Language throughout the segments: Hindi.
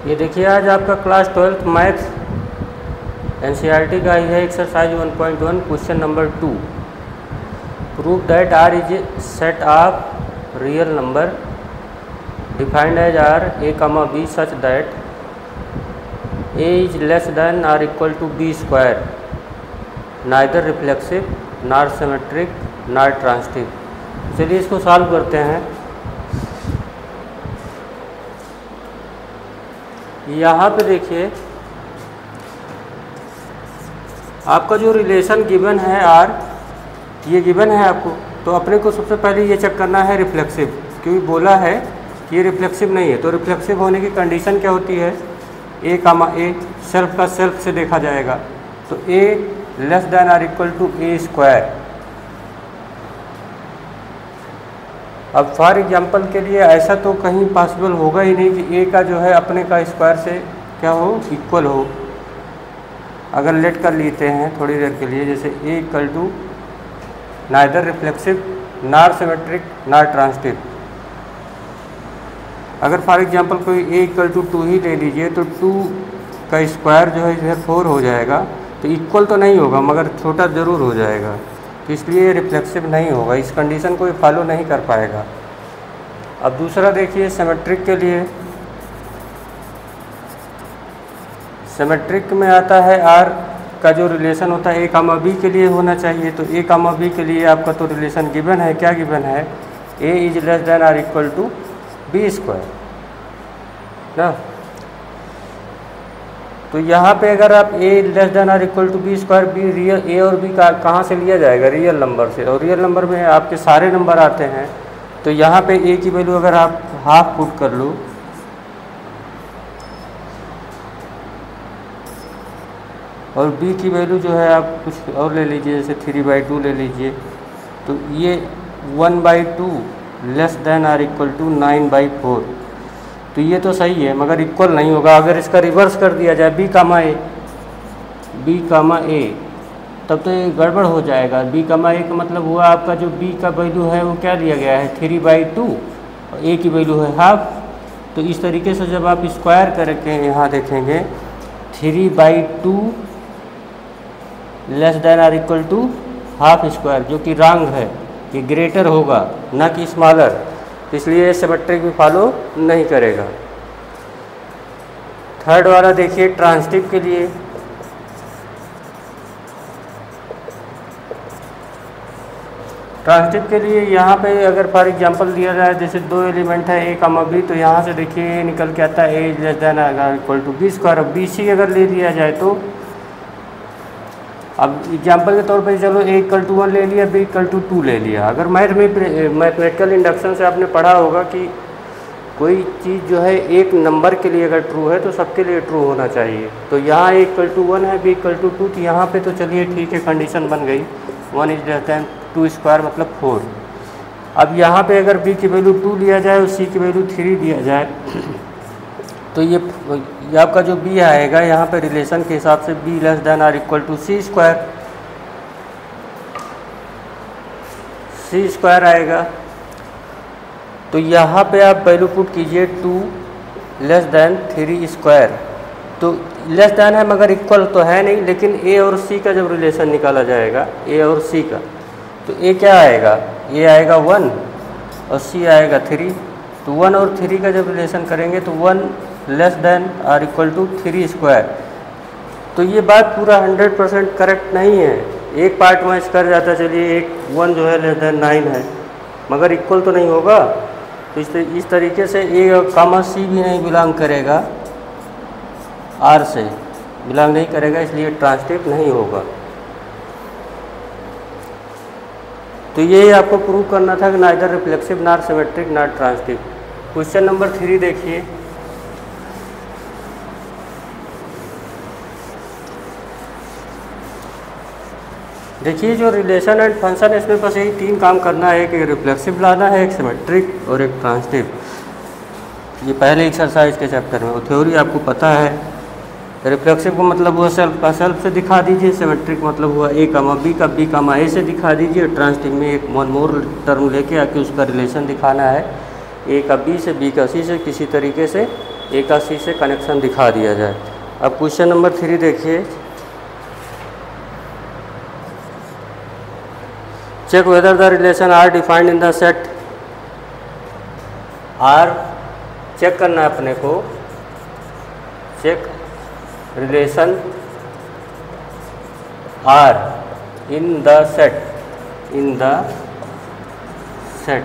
ये देखिए आज आपका क्लास 12th मैथ एनसीईआरटी का ही है exercise 1.1 question number 2। Prove that R is a set of real number defined as R a comma B such that a is less than or equal to b square neither reflexive not symmetric not transitive. चलिए इसको सॉल्व करते हैं। यहाँ पे देखिए आपका जो रिलेशन गिवन है आर, ये गिवन है आपको, तो अपने को सबसे पहले ये चेक करना है रिफ्लेक्सिव, क्योंकि बोला है कि ये रिफ्लेक्सिव नहीं है। तो रिफ्लेक्सिव होने की कंडीशन क्या होती है, ए कामा ए सेल्फ का सेल्फ से देखा जाएगा, तो a less than or equal to a square. अब फॉर एग्जांपल के लिए ऐसा तो कहीं पॉसिबल होगा ही नहीं कि ए का जो है अपने का स्क्वायर से क्या हो, इक्वल हो। अगर लेट कर लेते हैं थोड़ी देर के लिए, जैसे a equal to neither reflexive not symmetric not transitive. अगर फॉर एग्जांपल कोई ए इक्वल टू 2 ही ले लीजिए, तो 2 का स्क्वायर जो है 4 हो जाएगा, तो इक्वल तो नहीं होगा मगर छोटा ज़रूर हो जाएगा, तो इसलिए रिफ्लेक्सिव नहीं होगा। इस कंडीशन को फॉलो नहीं कर पाएगा। अब दूसरा देखिए सिमेट्रिक के लिए, सिमेट्रिक में आता है आर का जो रिलेशन होता है ए कामा बी के लिए होना चाहिए। तो ए कामा बी के लिए आपका तो रिलेशन गिवन है, क्या गिवन है, a is less than or equal to b square ना। तो यहाँ पे अगर आप a less than or equal to b square, b real, a और बी का कहाँ से लिया जाएगा, रियल नंबर से, और रियल नंबर में आपके सारे नंबर आते हैं। तो यहाँ पे ए की वैल्यू अगर आप हाफ पुट कर लो, और बी की वैल्यू जो है आप कुछ और ले लीजिए, जैसे 3/2 ले लीजिए, तो ये 1/2 less than or equal to 9/4। तो ये तो सही है मगर इक्वल नहीं होगा। अगर इसका रिवर्स कर दिया जाए बी कामा ए, बी कामा ए, तब तो ये गड़बड़ हो जाएगा। बी कामा ए का मतलब हुआ आपका जो बी का वैल्यू है वो क्या दिया गया है 3/2 और ए की वैल्यू है हाफ। तो इस तरीके से जब आप स्क्वायर करके यहाँ देखेंगे 3/2 less than or equal to half square, जो कि रॉन्ग है, ये ग्रेटर होगा ना कि स्मॉलर, तो इसलिए सिमेट्रिक भी फॉलो नहीं करेगा। थर्ड वाला देखिए ट्रांजिटिव के लिए, ट्रांजिटिव के लिए यहाँ पे अगर फॉर एग्जांपल दिया जाए, जैसे 2 एलिमेंट है ए कामा बी, तो यहाँ से देखिए निकल के आता है a less than or equal to b square. अब बी सी अगर ले लिया जाए, तो अब एग्जाम्पल के तौर पर चलो ए इक्वल टू 1 ले लिया, बी इक्वल टू 2 ले लिया। अगर मैथमेटिकल इंडक्शन से आपने पढ़ा होगा कि कोई चीज़ जो है एक नंबर के लिए अगर ट्रू है तो सबके लिए ट्रू होना चाहिए। तो यहाँ ए इक्वल टू 1 है, बी इक्वल टू 2, तो यहाँ पे तो चलिए ठीक है, कंडीशन बन गई 1 इज लेस देन 2 स्क्वायर मतलब 4। अब यहाँ पे अगर बी की वैल्यू 2 लिया जाए और सी की वैल्यू 3 दिया जाए, तो ये आपका जो बी आएगा यहाँ पे रिलेशन के हिसाब से B less than or equal to C square, C square आएगा। तो यहाँ पे आप वैल्यू पुट कीजिए 2 लेस देन 3 स्क्वायर। तो लेस देन है मगर इक्वल तो है नहीं, लेकिन ए और सी का जब रिलेशन निकाला जाएगा, ए और सी का, तो ए क्या आएगा, ए आएगा 1 और सी आएगा 3। तो 1 और 3 का जब रिलेशन करेंगे तो 1 less than or equal to 3 square. तो ये बात पूरा 100% करेक्ट नहीं है, एक पार्ट मैच कर जाता, चलिए एक 1 जो है लेस देन 9 है मगर इक्वल तो नहीं होगा। तो इस तरीके से ए और कामा सी भी नहीं बिलोंग करेगा, आर से बिलोंग नहीं करेगा, इसलिए ट्रांजिटिव नहीं होगा। तो ये आपको प्रूव करना था कि neither reflexive not symmetric not transitive. Question number 3 देखिए, देखिए जो रिलेशन एंड फंक्शन है इसमें बस यही 3 काम करना है, एक रिफ्लेक्सिव लाना है, एक सिमेट्रिक और एक ट्रांजिटिव। ये पहले एक्सरसाइज के चैप्टर में, वो थ्योरी आपको पता है। रिफ्लेक्सिव का मतलब हुआ सेल्फ का सेल्फ से दिखा दीजिए, सिमेट्रिक मतलब हुआ ए कामा बी का बी कामा ए से दिखा दीजिए, ट्रांजिटिव में एक वन मोर टर्म लेके आके उसका रिलेशन दिखाना है, ए का बी से बी का सी से किसी तरीके से ए का सी से कनेक्शन दिखा दिया जाए। अब क्वेश्चन नंबर 3 देखिए, check whether the relation R defined in the set R. Check करना है अपने को, check relation R in the set, in the set.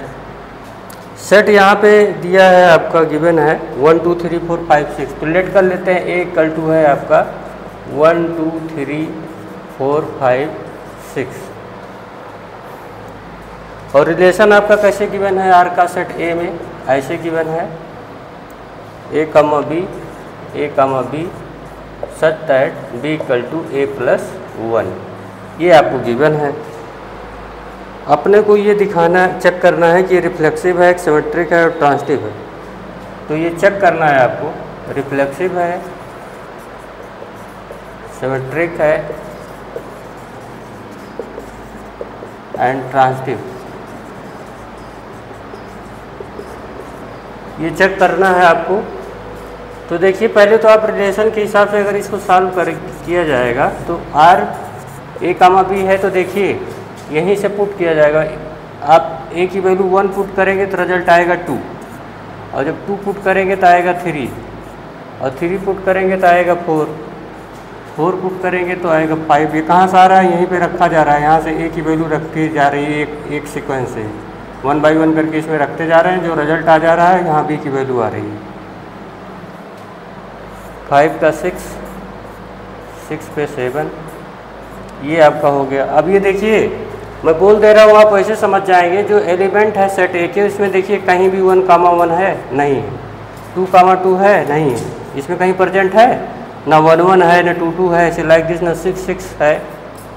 Set यहाँ पे दिया है आपका, गिवन है 1 2 3 4 5 6। तो लेट कर लेते हैं, ए इक्वल टू है आपका 1 2 3 4 5 6। और रिलेशन आपका कैसे गिवन है, आर का सेट ए में ऐसे गिवन है, A comma B such that B equal to A plus 1। ये आपको गिवन है। अपने को ये दिखाना, चेक करना है कि रिफ्लेक्सिव है, सिमेट्रिक है और ट्रांजिटिव है। तो ये चेक करना है आपको, रिफ्लेक्सिव है, सिमेट्रिक है एंड ट्रांजिटिव। ये चेक करना है आपको। तो देखिए पहले तो आप रिलेशन के हिसाब से अगर इसको सॉल्व किया जाएगा तो आर ए कामा बी है, तो देखिए यहीं से पुट किया जाएगा। आप ए की वैल्यू 1 पुट करेंगे तो रिजल्ट आएगा 2, और जब 2 पुट करेंगे तो आएगा 3, और 3 पुट करेंगे तो आएगा 4, 4 पुट करेंगे तो आएगा 5। ये कहाँ से आ रहा है, यहीं पे रखा जा रहा है। यहाँ से ए की वैल्यू रखती जा रही है, एक सीक्वेंस से 1 बाई 1 करके इसमें रखते जा रहे हैं। जो रिजल्ट आ जा रहा है यहाँ बी की वैल्यू आ रही है। 5 का 6, 6 पे 7, ये आपका हो गया। अब ये देखिए मैं बोल दे रहा हूँ, आप ऐसे समझ जाएंगे। जो एलिमेंट है सेट ए के, इसमें देखिए कहीं भी 1 कामा 1 है नहीं है, 2 कामा 2 है नहीं है, इसमें कहीं प्रेजेंट है ना, 1 1 है ना 2 2 है, ऐसे लाइक दिस ना 6 6 है।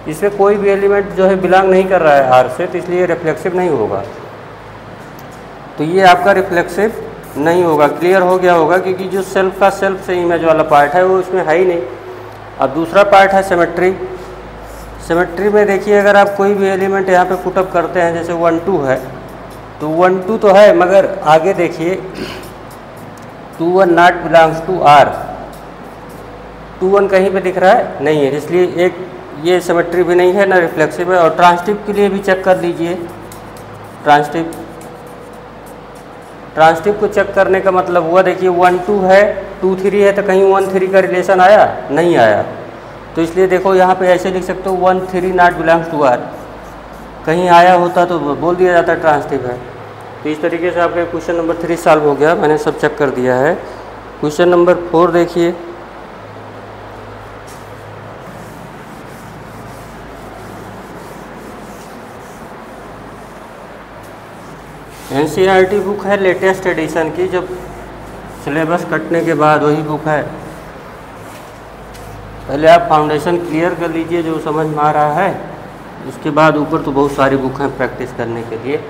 इसमें कोई भी एलिमेंट जो है बिलोंग नहीं कर रहा है आर से, तो इसलिए रिफ्लेक्सिव नहीं होगा। तो ये आपका रिफ्लेक्सिव नहीं होगा। क्लियर हो गया होगा, क्योंकि जो सेल्फ का सेल्फ से इमेज वाला पार्ट है वो इसमें है ही नहीं। अब दूसरा पार्ट है सिमेट्री। सिमेट्री में देखिए अगर आप कोई भी एलिमेंट यहाँ पे पुटअप करते हैं, जैसे 1 2 है, तो 1 2 तो है, मगर आगे देखिए 2 1 नॉट बिलोंग्स टू आर। 2 1 कहीं पे दिख रहा है नहीं है, इसलिए एक ये सिमेट्री भी नहीं है, ना रिफ्लेक्सिव है। और ट्रांजिटिव के लिए भी चेक कर लीजिए। ट्रांजिटिव को चेक करने का मतलब हुआ, देखिए 1 2 है, 2 3 है, तो कहीं 1 3 का रिलेशन आया नहीं आया। तो इसलिए देखो यहाँ पे ऐसे लिख सकते हो 1 3 नॉट बिलोंग्स टू आर। कहीं आया होता तो बोल दिया जाता ट्रांजिटिव है। तो इस तरीके से आपका क्वेश्चन नंबर 3 सॉल्व हो गया। मैंने सब चेक कर दिया है। क्वेश्चन नंबर 4 देखिए, NCERT बुक है लेटेस्ट एडिशन की, जब सिलेबस कटने के बाद वही बुक है। पहले आप फाउंडेशन क्लियर कर लीजिए जो समझ में आ रहा है, उसके बाद ऊपर तो बहुत सारी बुक हैं प्रैक्टिस करने के लिए।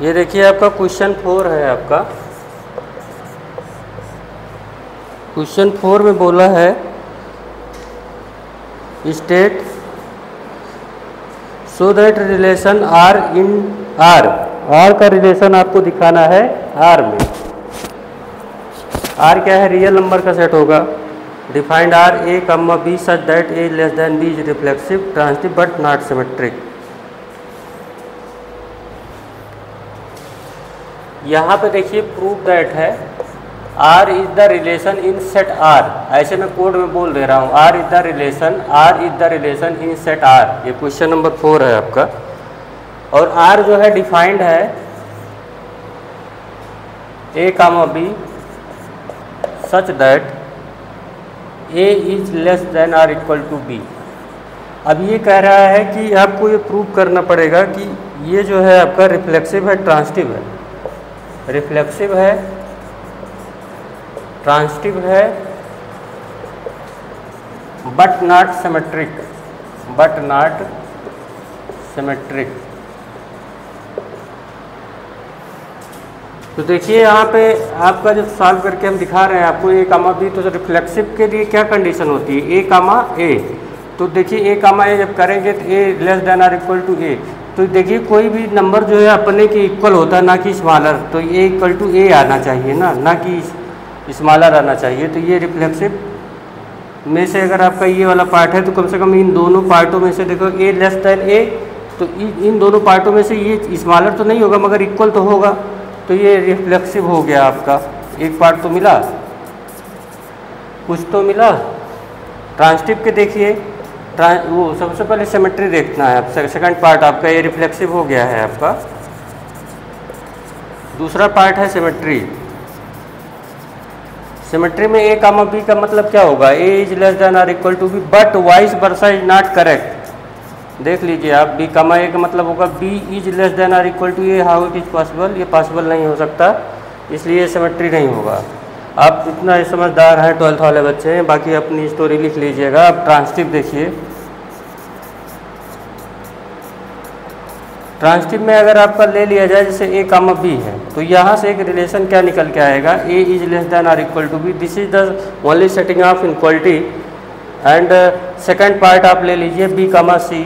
ये देखिए आपका क्वेश्चन 4 है। आपका क्वेश्चन 4 में बोला है state so that relation R in R. R का रिलेशन आपको दिखाना है आर में। आर क्या है, रियल नंबर का सेट होगा। Defined R A comma B such that A less than B is reflexive transitive but not symmetric. यहाँ पे देखिए प्रूव दैट है R is the relation in set R. ऐसे मैं कोड में बोल दे रहा हूँ, R is the relation in set R. ये क्वेश्चन नंबर 4 है आपका। और आर जो है डिफाइंड है a comma b such that a is less than or equal to b. अब ये कह रहा है कि आपको ये प्रूव करना पड़ेगा कि ये जो है आपका रिफ्लेक्सिव है, ट्रांजिटिव है। रिफ्लेक्सिव है, ट्रांजिटिव है, but not symmetric, but not symmetric. तो देखिए यहाँ पे आपका जब सॉल्व करके हम दिखा रहे हैं आपको ए कामा बी, तो रिफ्लेक्सिव के लिए क्या कंडीशन होती है, ए कामा ए। तो देखिए ए कामा ए जब करेंगे तो a less than or equal to a, तो देखिए कोई भी नंबर जो है अपने के इक्वल होता है, ना कि स्मॉलर, तो ये इक्वल टू ए आना चाहिए ना कि स्मॉलर आना चाहिए। तो ये रिफ्लेक्सिव में से अगर आपका ये वाला पार्ट है तो कम से कम इन दोनों पार्टों में से देखो ए लेस देन ए, तो इन दोनों पार्टों में से ये स्मॉलर तो नहीं होगा मगर इक्वल तो होगा, तो ये रिफ्लेक्सिव हो गया आपका। एक पार्ट तो मिला, कुछ तो मिला। ट्रांसटिव के देखिए, वो सबसे पहले सिमेट्री देखना है आप, सेकंड पार्ट आपका ये रिफ्लेक्सिव हो गया है आपका। दूसरा पार्ट है सिमेट्री। सिमेट्री में ए कामा बी का मतलब क्या होगा, a is less than or equal to b but vice versa is not correct. देख लीजिए आप, बी कामा ए का मतलब होगा b is less than or equal to a, how it is possible, ये पॉसिबल नहीं हो सकता, इसलिए सिमेट्री नहीं होगा। आप इतना समझदार हैं, 12th वाले बच्चे हैं, बाकी अपनी स्टोरी लिख लीजिएगा। अब ट्रांसटिव देखिए, ट्रांसटिव में अगर आपका ले लिया जाए जैसे ए कामा बी है, तो यहाँ से एक रिलेशन क्या निकल के आएगा, a is less than or equal to b, this is the only setting of inequality. And second part आप ले लीजिए बी कामा सी,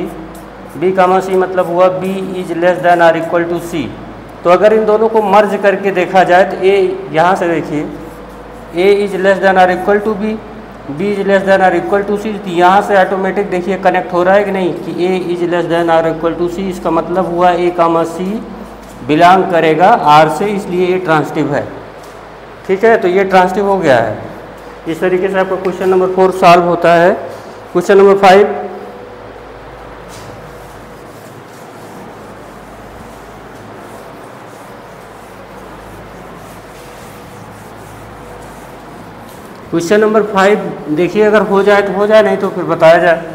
बी कामा सी मतलब हुआ b is less than or equal to c. तो अगर इन दोनों को मर्ज करके देखा जाए तो ए, यहाँ से देखिए a is less than or equal to b, b is less than or equal to c, यहाँ से ऑटोमेटिक देखिए कनेक्ट हो रहा है कि नहीं कि a is less than or equal to c, इसका मतलब हुआ ए कामा सी बिलोंग करेगा आर से, इसलिए ये ट्रांसटिव है। ठीक है, तो ये ट्रांसटिव हो गया है। इस तरीके से आपका क्वेश्चन नंबर 4 सॉल्व होता है। क्वेश्चन नंबर 5, क्वेश्चन नंबर 5 देखिए, अगर हो जाए तो हो जाए, नहीं तो फिर बताया जाए।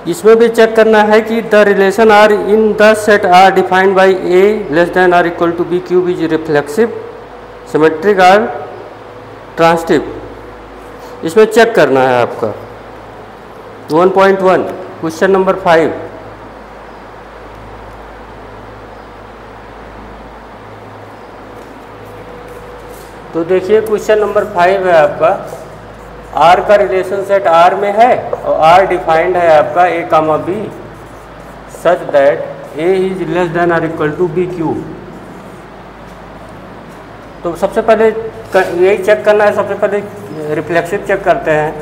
इसमें भी चेक करना है कि the relation R in the set R defined by A less than or equal to B cube is reflexive, symmetric or transitive. इसमें चेक करना है आपका 1.1 क्वेश्चन नंबर 5। तो देखिए क्वेश्चन नंबर 5 है आपका, आर का रिलेशन सेट आर में है और आर डिफाइंड है आपका a comma b such that a is less than or equal to B cube. तो सबसे पहले यही चेक करना है, सबसे पहले रिफ्लेक्सिव चेक करते हैं।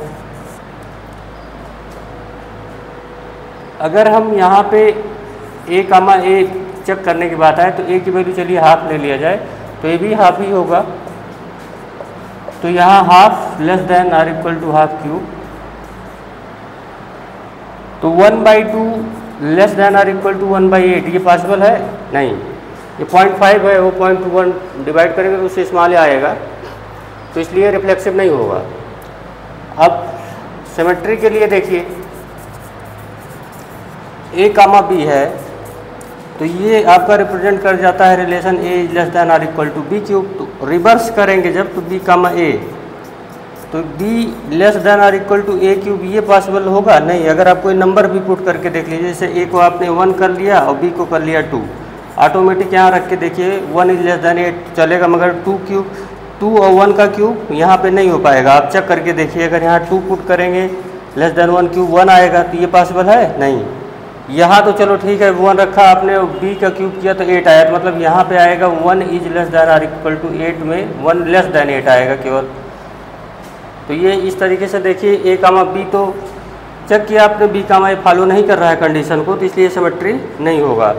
अगर हम यहाँ पे ए कामा ए चेक करने की बात आए तो ए की वैल्यू चलिए हाफ ले लिया जाए, तो ये भी हाफ ही होगा। तो यहाँ half less than or equal to half cube, तो 1/2 less than or equal to 1/8, ये पॉसिबल है नहीं। ये 0.5 है, वो 0.1 डिवाइड करेंगे तो उससे स्मॉल आएगा, तो इसलिए रिफ्लेक्सिव नहीं होगा। अब सिमेट्री के लिए देखिए, ए कामा बी है तो ये आपका रिप्रेजेंट कर जाता है relation A is less than or equal to B cube. तो रिवर्स करेंगे जब, तो बी कामा ए, तो B less than or equal to A cube, ये पॉसिबल होगा नहीं। अगर आप कोई नंबर भी पुट करके देख लीजिए, जैसे ए को आपने 1 कर लिया और बी को कर लिया 2, ऑटोमेटिक यहाँ रख के देखिए 1 इज लेस देन 8 चलेगा, मगर 2 और 1 का क्यूब यहाँ पे नहीं हो पाएगा। आप चेक करके देखिए, अगर यहाँ 2 पुट करेंगे लेस देन 1 क्यूब 1 आएगा, तो ये पॉसिबल है नहीं। यहाँ तो चलो ठीक है, 1 रखा आपने, बी का क्यूब किया तो 8 आया, तो मतलब यहाँ पे आएगा 1 is less than or equal to 8 में 1 लेस देन 8 आएगा केवल। तो ये इस तरीके से देखिए, ए कामा बी तो चेक किया आपने, बी कामा ए फॉलो नहीं कर रहा है कंडीशन को, तो इसलिए सिमेट्री नहीं होगा।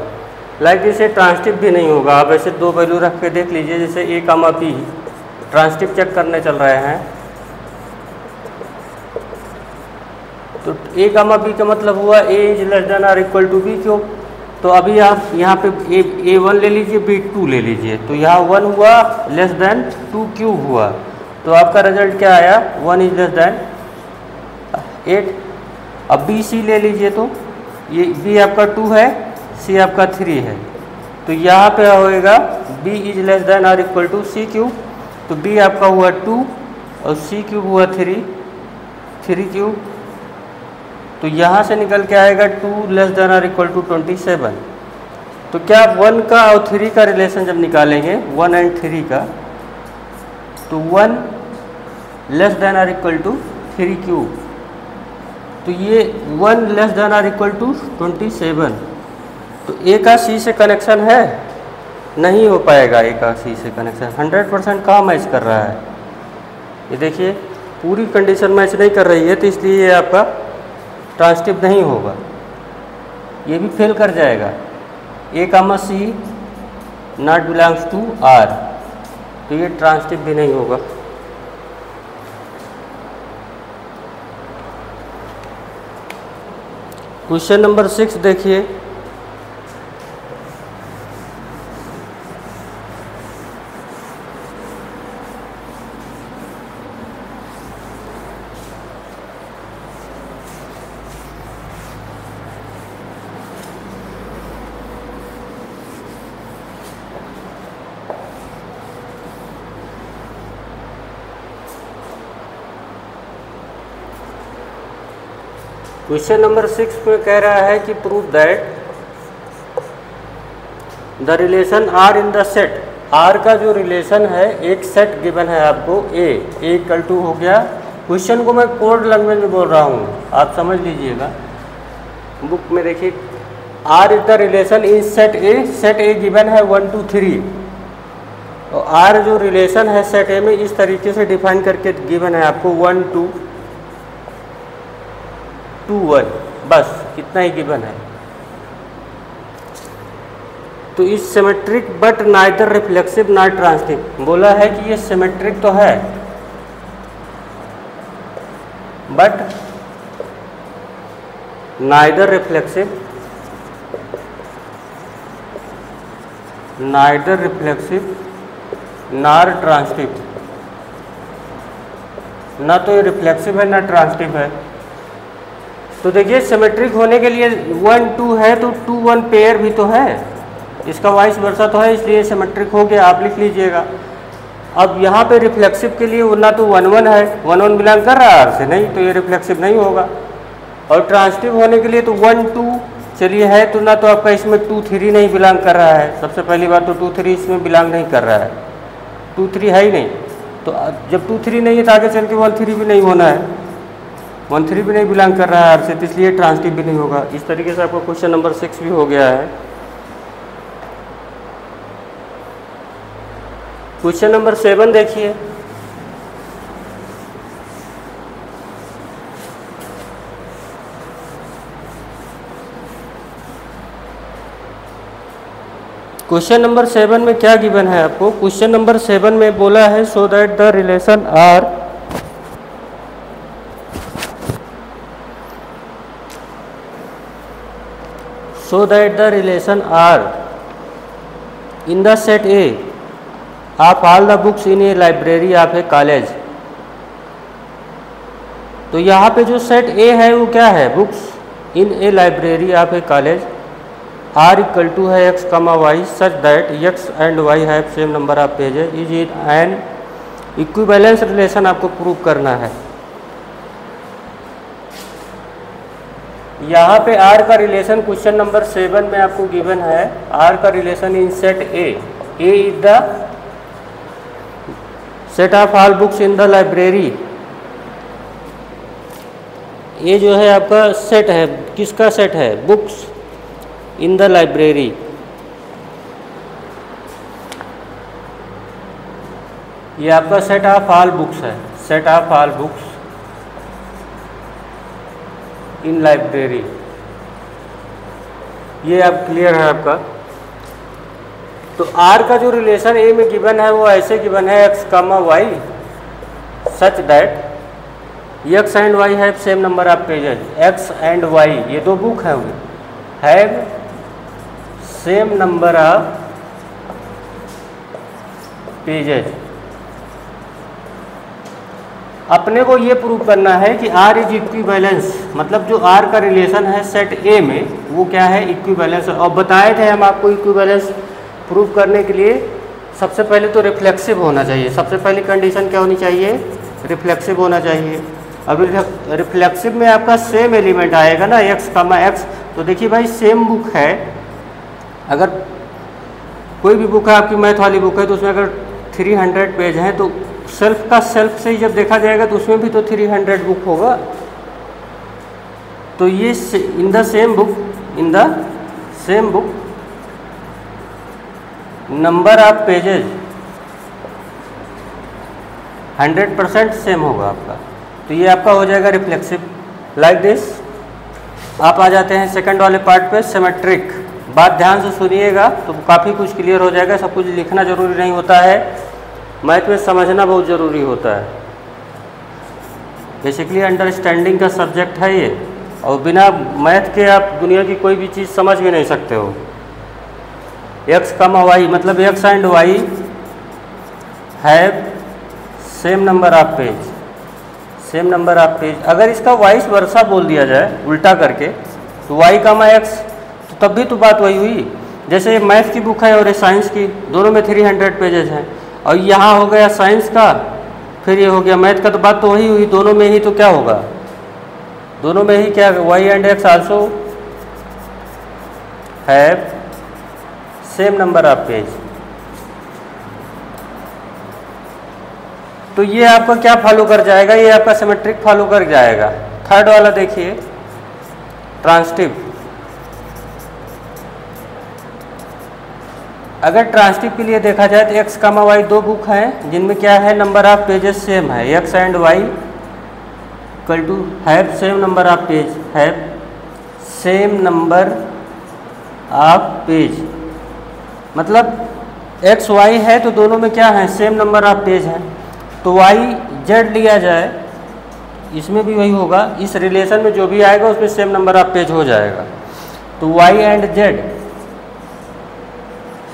लाइक जैसे ट्रांसटिव भी नहीं होगा। आप ऐसे 2 वैल्यू रख के देख लीजिए, जैसे ए कामा बी ट्रांसटिव चेक करने चल रहे हैं, तो ए कामा बी का मतलब हुआ a is less than or equal to B cube. तो अभी आप यहाँ पे ए 1 ले लीजिए, बी 2 ले लीजिए, तो यहाँ 1 हुआ लेस देन 2 क्यूब हुआ, तो आपका रिजल्ट क्या आया, 1 इज लेस देन 8। अब बी सी ले लीजिए, तो ये बी आपका 2 है, सी आपका 3 है, तो यहाँ पे होएगा B is less than or equal to C cube. तो बी आपका हुआ 2 और सी क्यूब हुआ 3 क्यूब, तो यहाँ से निकल के आएगा 2 less than or equal to 27। तो क्या 1 का और 3 का रिलेशन जब निकालेंगे, 1 और 3 का, तो 1 less than or equal to 3 cube. तो ये 1 less than or equal to 27। तो ए का सी से कनेक्शन है, नहीं हो पाएगा ए का सी से कनेक्शन। 100% कहाँ मैच कर रहा है, ये देखिए पूरी कंडीशन मैच नहीं कर रही है, तो इसलिए ये आपका ट्रांसटिव नहीं होगा, ये भी फेल कर जाएगा। ए कामा सी नॉट बिलोंग्स टू आर, तो ये ट्रांसटिव भी नहीं होगा। क्वेश्चन नंबर 6 देखिए। क्वेश्चन नंबर 6 में कह रहा है कि prove that the relation R in the set. R का जो रिलेशन है, एक सेट गिवन है आपको ए इक्वल टू हो गया। क्वेश्चन को मैं कोड लैंग्वेज में बोल रहा हूँ, आप समझ लीजिएगा। बुक में देखिए, R is the relation in set A given है 1 2 3। और आर जो रिलेशन है सेट ए में इस तरीके से डिफाइन करके गिवन है आपको 1 2 2 1, बस इतना ही गिवन है। तो इस symmetric but neither reflexive not transitive, बोला है कि ये सिमेट्रिक तो है but neither reflexive nor transitive. ना तो ये रिफ्लेक्सिव है ना ट्रांसटिव है। तो देखिए सिमेट्रिक होने के लिए 1 2 है तो 2 1 पेयर भी तो है, इसका वाइस वर्सा तो है, इसलिए सिमेट्रिक हो गया, आप लिख लीजिएगा। अब यहाँ पे रिफ्लेक्सिव के लिए ना तो 1 1 है, 1 1 बिलोंग कर रहा है आर से, नहीं तो ये रिफ्लेक्सिव नहीं होगा। और ट्रांसटिव होने के लिए तो 1 2 चलिए है, तो ना तो आपका इसमें 2 3 नहीं बिलोंग कर रहा है। सबसे पहली बात तो 2 3 इसमें बिलोंग नहीं कर रहा है, 2 3 है ही नहीं। तो जब 2 3 नहीं है तो आगे चल के 1 3 भी नहीं होना है, 1 3 भी नहीं बिलोंग कर रहा है आर से, तो इसलिए ट्रांसटिव भी नहीं होगा। इस तरीके से आपका क्वेश्चन नंबर 6 भी हो गया है। क्वेश्चन नंबर 7 देखिए। क्वेश्चन नंबर 7 में क्या गिवन है आपको? क्वेश्चन नंबर 7 में बोला है so that the relation R in the set A of all the books in a library of a college। तो यहाँ पे जो सेट A है वो क्या है? Books in a library of a college are equal to है X comma Y such that X and Y have same number of pages is in an equivalence relation आपको प्रूव करना है। यहाँ पे आर का रिलेशन क्वेश्चन नंबर 7 में आपको गिवन है। आर का relation in set A is the set of all books in the library. ये जो है आपका सेट है, किसका सेट है? Books in the library. ये आपका सेट ऑफ ऑल बुक्स है, set of all books in library. ये अब क्लियर है आपका। तो आर का जो रिलेशन ए में गिवन है वो ऐसे गिवन है X comma Y such that X and Y have same number of pages. X and Y ये दो बुक है, have same number of pages. अपने को ये प्रूव करना है कि आर इज इक्विवेलेंस, मतलब जो आर का रिलेशन है सेट ए में वो क्या है? इक्विवेलेंस। और बताए थे हम आपको इक्विवेलेंस प्रूव करने के लिए सबसे पहले तो रिफ्लेक्सिव होना चाहिए। सबसे पहली कंडीशन क्या होनी चाहिए? रिफ्लेक्सिव होना चाहिए। अब रिफ्लेक्सिव में आपका सेम एलिमेंट आएगा ना, एक्स कामा एक्स। तो देखिए भाई सेम बुक है, अगर कोई भी बुक है आपकी मैथ वाली बुक है तो उसमें अगर 300 पेज हैं तो सेल्फ का सेल्फ से ही जब देखा जाएगा तो उसमें भी तो 300 बुक होगा। तो ये in the same book number of pages 100% same होगा आपका। तो ये आपका हो जाएगा रिफ्लेक्सिव लाइक दिस। आप आ जाते हैं सेकंड वाले पार्ट पे, सिमेट्रिक। बात ध्यान से सुनिएगा तो काफ़ी कुछ क्लियर हो जाएगा। सब कुछ लिखना जरूरी नहीं होता है, मैथ में समझना बहुत ज़रूरी होता है। बेसिकली अंडरस्टैंडिंग का सब्जेक्ट है ये, और बिना मैथ के आप दुनिया की कोई भी चीज़ समझ भी नहीं सकते हो। x, y मतलब x and y have same number of page. अगर इसका वाइस वर्सा बोल दिया जाए उल्टा करके, तो y, x, तो तब भी तो बात वही हुई। जैसे मैथ की बुक है और ये साइंस की, दोनों में 300 पेजेस हैं, और यहाँ हो गया साइंस का, फिर ये हो गया मैथ का, तो बात तो वही हुई। दोनों में ही तो क्या होगा, दोनों में ही क्या, y and x also have same number of page. तो ये आपका क्या फॉलो कर जाएगा, ये आपका सिमेट्रिक फॉलो कर जाएगा। थर्ड वाला देखिए, ट्रांसटिव। अगर ट्रांसटिव के लिए देखा जाए तो x, y दो बुक हैं जिनमें क्या है, नंबर ऑफ पेजेस सेम है। x and y equal to have same number of page, have same number of page. मतलब x, y है तो दोनों में क्या है, सेम नंबर ऑफ पेज है। तो y z लिया जाए, इसमें भी वही होगा। इस रिलेशन में जो भी आएगा उसमें सेम नंबर ऑफ पेज हो जाएगा। तो y and z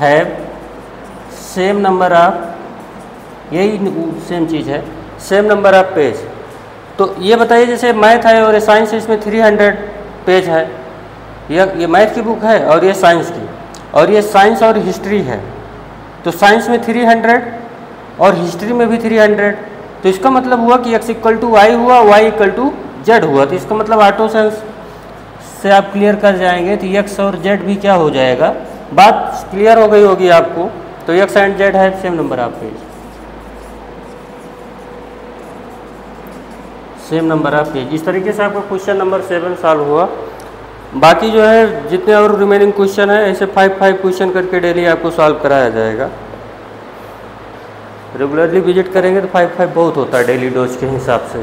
have same number of, यही सेम चीज़ है, सेम नंबर ऑफ पेज। तो ये बताइए, जैसे मैथ है और साइंस है, इसमें 300 पेज है। ये मैथ की बुक है और ये साइंस की, और ये साइंस और हिस्ट्री है। तो साइंस में 300 और हिस्ट्री में भी 300। तो इसका मतलब हुआ कि x इक्वल टू वाई हुआ, y इक्वल टू जेड हुआ। तो इसका मतलब ऑटो सेंस से आप क्लियर कर जाएंगे तो x और z भी क्या हो जाएगा, बात क्लियर हो गई होगी आपको। तो x एंड z है same number of page, same number of page. इस तरीके से आपका क्वेश्चन नंबर 7 सॉल्व हुआ। बाकी जो है जितने और रिमेनिंग क्वेश्चन है, ऐसे 5 क्वेश्चन करके डेली आपको सॉल्व कराया जाएगा। रेगुलरली विजिट करेंगे तो 5 बहुत होता है डेली डोज के हिसाब से।